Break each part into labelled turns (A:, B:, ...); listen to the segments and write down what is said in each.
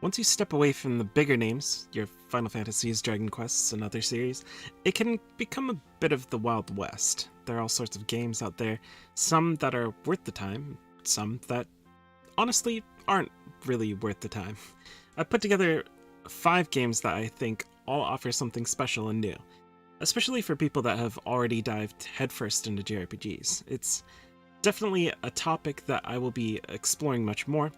A: Once you step away from the bigger names, your Final Fantasies, Dragon Quests, and other series, it can become a bit of the Wild West. There are all sorts of games out there, some that are worth the time, some that honestly aren't really worth the time. I've put together 5 games that I think all offer something special and new, especially for people that have already dived headfirst into JRPGs. It's definitely a topic that I will be exploring much more,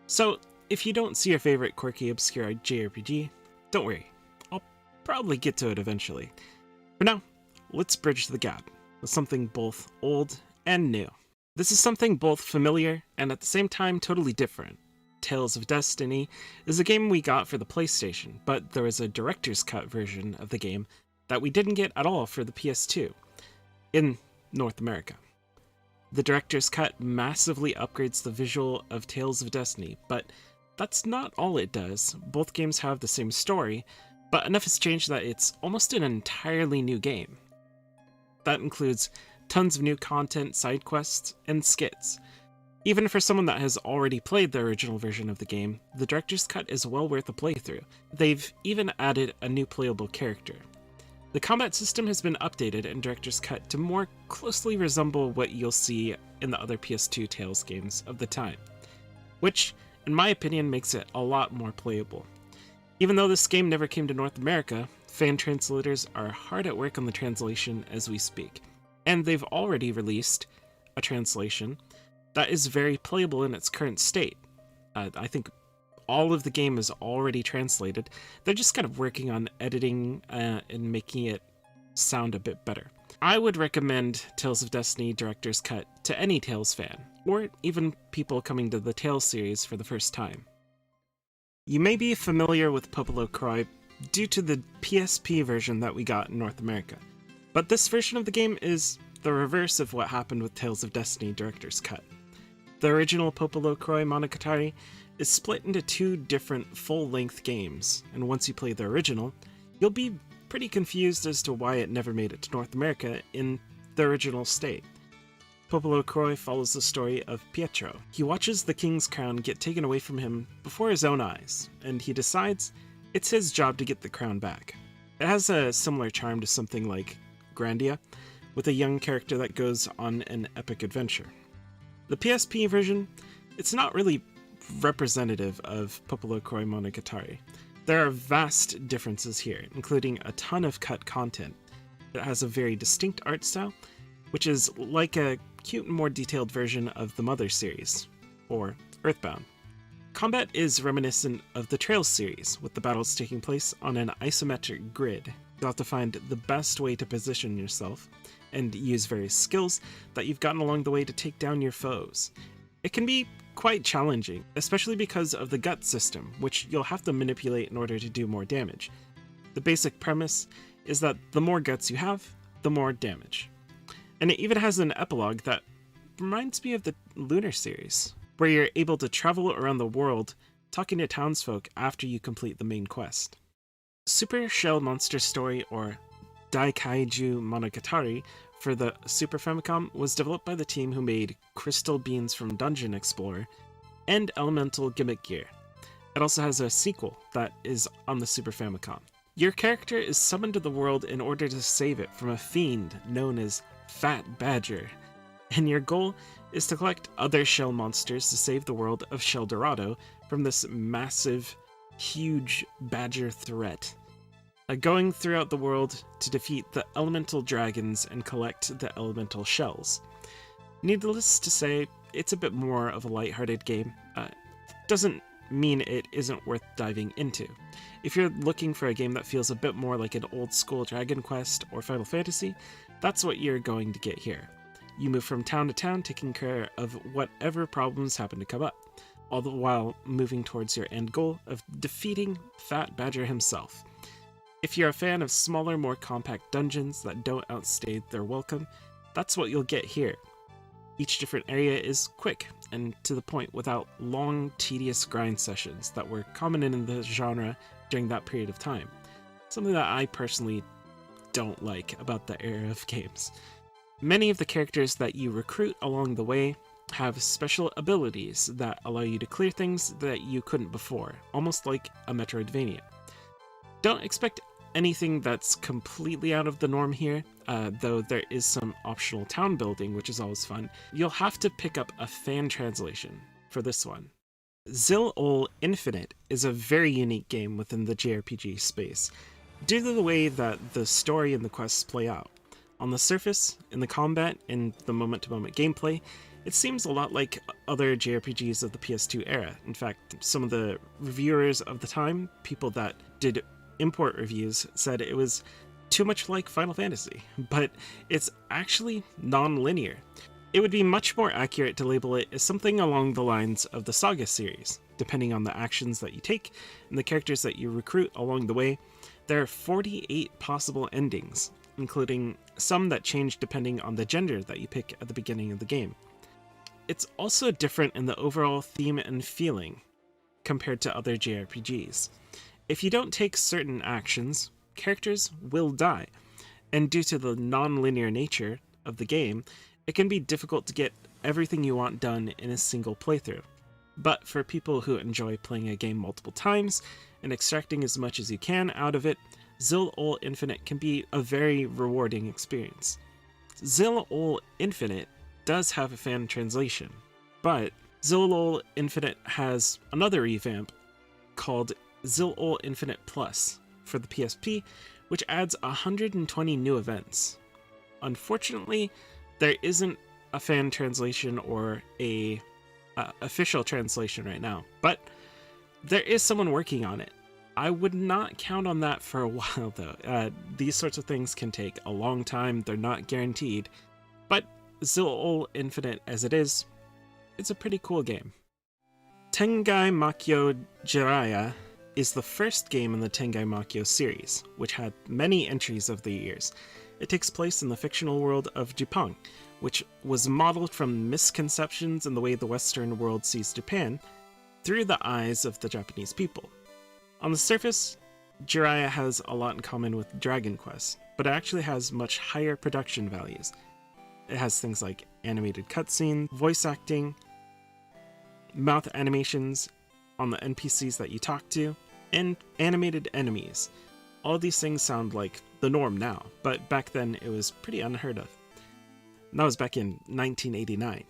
A: so if you don't see your favorite quirky, obscure JRPG, don't worry, I'll probably get to it eventually. For now, let's bridge the gap with something both old and new. This is something both familiar and at the same time totally different. Tales of Destiny is a game we got for the PlayStation, but there was a director's cut version of the game that we didn't get at all for the PS2 in North America. The director's cut massively upgrades the visual of Tales of Destiny, but that's not all it does. Both games have the same story, but enough has changed that it's almost an entirely new game. That includes tons of new content, side quests, and skits. Even for someone that has already played the original version of the game, the director's cut is well worth a playthrough. They've even added a new playable character. The combat system has been updated in director's cut to more closely resemble what you'll see in the other PS2 Tales games of the time, which in my opinion makes it a lot more playable. Even though this game never came to North America, fan translators are hard at work on the translation as we speak, and they've already released a translation that is very playable in its current state. I think all of the game is already translated. They're just kind of working on editing and making it sound a bit better. I would recommend Tales of Destiny Director's Cut to any Tales fan, or even people coming to the Tales series for the first time. You may be familiar with Popolo Croix due to the PSP version that we got in North America, but this version of the game is the reverse of what happened with Tales of Destiny Director's Cut. The original Popolo Croix Monogatari is split into 2 different full-length games, and once you play the original, you'll be pretty confused as to why it never made it to North America in the original state. Popolo Croix follows the story of Pietro. He watches the king's crown get taken away from him before his own eyes, and he decides it's his job to get the crown back. It has a similar charm to something like Grandia, with a young character that goes on an epic adventure. The PSP version, it's not really representative of Popolo Croix Monogatari. There are vast differences here, including a ton of cut content. It has a very distinct art style, which is like a cute and more detailed version of the Mother series, or Earthbound. Combat is reminiscent of the Trails series, with the battles taking place on an isometric grid. You'll have to find the best way to position yourself, and use various skills that you've gotten along the way to take down your foes. It can be quite challenging, especially because of the gut system, which you'll have to manipulate in order to do more damage. The basic premise is that the more guts you have, the more damage. And it even has an epilogue that reminds me of the Lunar series, where you're able to travel around the world talking to townsfolk after you complete the main quest. Super Shell Monster Story, or Daikaiju Monogatari, for the Super Famicom was developed by the team who made Crystal Beans from Dungeon Explorer and Elemental Gimmick Gear. It also has a sequel that is on the Super Famicom. Your character is summoned to the world in order to save it from a fiend known as Fat Badger, and your goal is to collect other shell monsters to save the world of Sheldorado from this massive, huge badger threat. Going throughout the world to defeat the elemental dragons and collect the elemental shells. Needless to say, it's a bit more of a lighthearted game. Doesn't mean it isn't worth diving into. If you're looking for a game that feels a bit more like an old school Dragon Quest or Final Fantasy, that's what you're going to get here. You move from town to town taking care of whatever problems happen to come up, all the while moving towards your end goal of defeating Fat Badger himself. If you're a fan of smaller, more compact dungeons that don't outstay their welcome, that's what you'll get here. Each different area is quick and to the point without long, tedious grind sessions that were common in the genre during that period of time. Something that I personally don't like about the era of games. Many of the characters that you recruit along the way have special abilities that allow you to clear things that you couldn't before, almost like a Metroidvania. Don't expect anything that's completely out of the norm here, though there is some optional town building, which is always fun. You'll have to pick up a fan translation for this one. Zilo Infinite is a very unique game within the JRPG space, due to the way that the story and the quests play out. On the surface, in the combat, and the moment-to-moment gameplay, it seems a lot like other JRPGs of the PS2 era. In fact, some of the reviewers of the time, people that did import reviews, said it was too much like Final Fantasy, but it's actually non-linear. It would be much more accurate to label it as something along the lines of the Saga series. Depending on the actions that you take and the characters that you recruit along the way, there are 48 possible endings, including some that change depending on the gender that you pick at the beginning of the game. It's also different in the overall theme and feeling compared to other JRPGs. If you don't take certain actions, characters will die, and due to the non-linear nature of the game, it can be difficult to get everything you want done in a single playthrough. But for people who enjoy playing a game multiple times and extracting as much as you can out of it, Zilo Infinite can be a very rewarding experience. Zilo Infinite does have a fan translation, but Zilo Infinite has another revamp called Zilo Infinite Plus for the PSP, which adds 120 new events. Unfortunately, there isn't a fan translation or a official translation right now, but there is someone working on it. I would not count on that for a while, though. These sorts of things can take a long time. They're not guaranteed, but Zilo Infinite as it is, it's a pretty cool game. Tengai Makyo Jiraiya is the first game in the Tengai Makyo series, which had many entries over the years. It takes place in the fictional world of Japan, which was modeled from misconceptions in the way the Western world sees Japan through the eyes of the Japanese people. On the surface, Jiraiya has a lot in common with Dragon Quest, but it actually has much higher production values. It has things like animated cutscenes, voice acting, mouth animations on the NPCs that you talk to, and animated enemies. All these things sound like the norm now, but back then it was pretty unheard of. And that was back in 1989.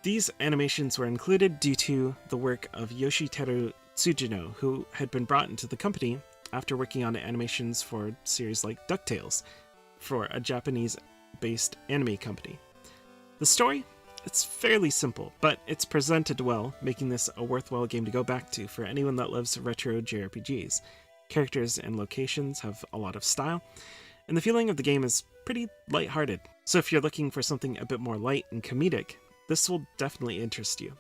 A: These animations were included due to the work of Yoshiteru Tsujino, who had been brought into the company after working on animations for series like DuckTales for a Japanese-based anime company. The story? It's fairly simple, but it's presented well, making this a worthwhile game to go back to for anyone that loves retro JRPGs. Characters and locations have a lot of style, and the feeling of the game is pretty lighthearted. So if you're looking for something a bit more light and comedic, this will definitely interest you.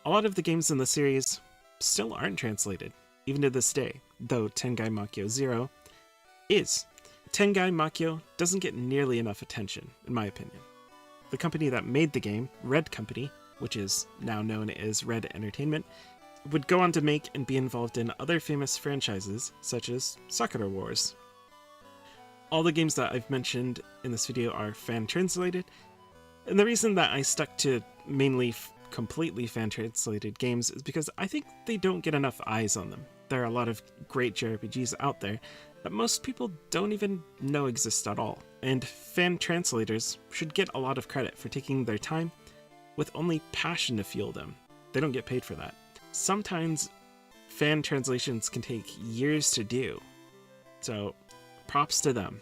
A: A lot of the games in the series still aren't translated, even to this day, though Tengai Makyo Zero is. Tengai Makyo doesn't get nearly enough attention, in my opinion. The company that made the game, Red Company, which is now known as Red Entertainment, would go on to make and be involved in other famous franchises, such as Sakura Wars. All the games that I've mentioned in this video are fan-translated, and the reason that I stuck to mainly completely fan-translated games is because I think they don't get enough eyes on them. There are a lot of great JRPGs out there that most people don't even know exist at all, and fan translators should get a lot of credit for taking their time with only passion to fuel them. They don't get paid for that. Sometimes fan translations can take years to do, so props to them.